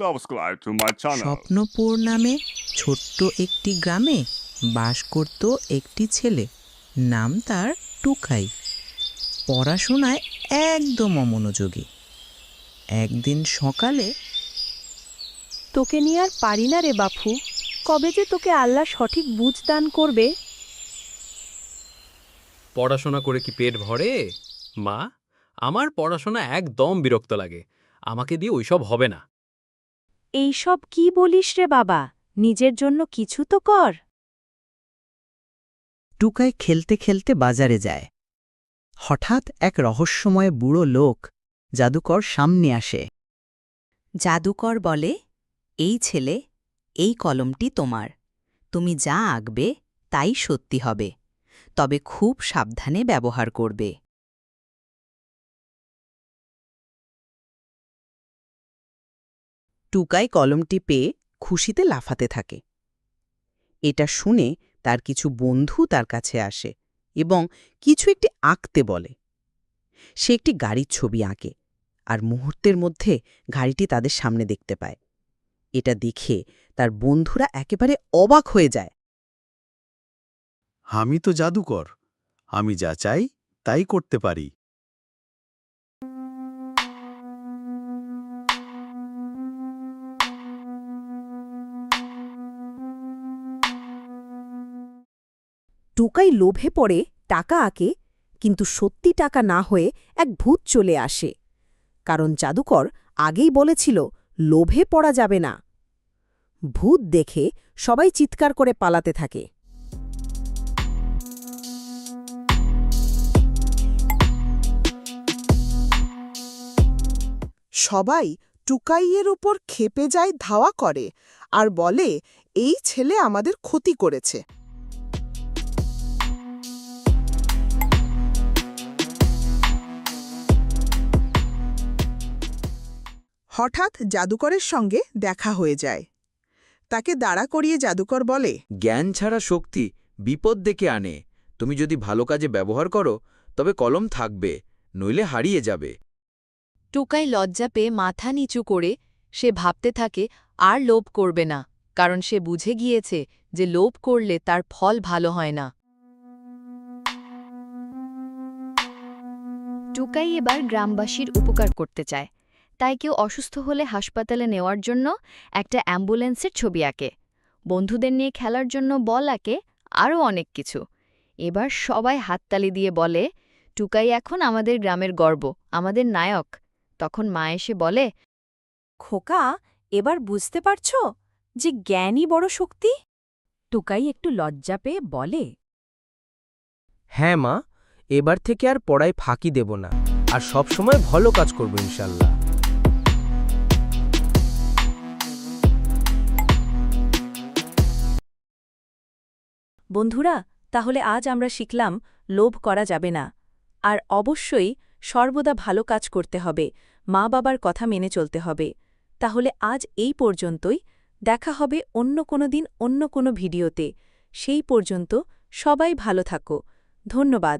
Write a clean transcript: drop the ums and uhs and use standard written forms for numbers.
subscribe to my channel. Swapnapur নামে ছোট্ট একটি গ্রামে বাস করত একটি ছেলে, নাম তার টুকাই। পড়াশোনায় একদম অমনোযোগী। একদিন সকালে, তোকে নিয়ে আর পারি না রে বাপু, কবে যে তোকে আল্লাহ সঠিক বুঝ দান করবে। পড়াশোনা করে কি পেট ভরে? মা, আমার পড়াশোনা একদম বিরক্ত লাগে। আমাকে দিয়ে ওইসব হবে না। এইসব কি বলিস রে বাবা, নিজের জন্য কিছু তো কর। টুকাই খেলতে খেলতে বাজারে যায়। হঠাৎ এক রহস্যময় বুড়ো লোক, জাদুকর, সামনে আসে। জাদুকর বলে, এই ছেলে, এই কলমটি তোমার। তুমি যা আঁকবে তাই সত্যি হবে, তবে খুব সাবধানে ব্যবহার করবে। টুকাই কলমটি পেয়ে খুশিতে লাফাতে থাকে। এটা শুনে তার কিছু বন্ধু তার কাছে আসে এবং কিছু একটি আঁকতে বলে। সে একটি গাড়ির ছবি আঁকে, আর মুহূর্তের মধ্যে গাড়িটি তাদের সামনে দেখতে পায়। এটা দেখে তার বন্ধুরা একেবারে অবাক হয়ে যায়। আমি তো জাদুকর, আমি যা চাই তাই করতে পারি। টুকাই লোভে পড়ে টাকা আঁকে, কিন্তু সত্যি টাকা না হয়ে এক ভূত চলে আসে। কারণ জাদুকর আগেই বলেছিল লোভে পড়া যাবে না। ভূত দেখে সবাই চিৎকার করে পালাতে থাকে। সবাই টুকাইয়ের উপর ক্ষেপে যায়, ধাওয়া করে আর বলে, এই ছেলে আমাদের ক্ষতি করেছে। হঠাৎ জাদুকরের সঙ্গে দেখা হয়ে যায়। তাকে দাঁড়া করিয়ে জাদুকর বলে, জ্ঞান ছাড়া শক্তি বিপদ ডেকে আনে। তুমি যদি ভালো কাজে ব্যবহার করো তবে কলম থাকবে, নইলে হারিয়ে যাবে। টুকাই লজ্জা পেয়ে মাথা নিচু করে সে ভাবতে থাকে আর লোভ করবে না, কারণ সে বুঝে গিয়েছে যে লোভ করলে তার ফল ভালো হয় না। টুকাই এবার গ্রামবাসীর উপকার করতে চায়, তাই কেউ অসুস্থ হলে হাসপাতালে নেওয়ার জন্য একটা অ্যাম্বুলেন্সের ছবি আঁকে, বন্ধুদের নিয়ে খেলার জন্য বল আঁকে, আরও অনেক কিছু। এবার সবাই হাততালি দিয়ে বলে, টুকাই এখন আমাদের গ্রামের গর্ব, আমাদের নায়ক। তখন মা এসে বলে, খোকা, এবার বুঝতে পারছ যে জ্ঞানই বড় শক্তি? টুকাই একটু লজ্জা পেয়ে বলে, হ্যাঁ মা, এবার থেকে আর পড়ায় ফাঁকি দেব না, আর সব সময় ভালো কাজ করব ইনশাল্লাহ। বন্ধুরা, তাহলে আজ আমরা শিখলাম লোভ করা যাবে না, আর অবশ্যই সর্বদা ভালো কাজ করতে হবে, মা বাবার কথা মেনে চলতে হবে। তাহলে আজ এই পর্যন্তই, দেখা হবে অন্য কোনো দিন অন্য কোনো ভিডিওতে। সেই পর্যন্ত সবাই ভালো থাকো। ধন্যবাদ।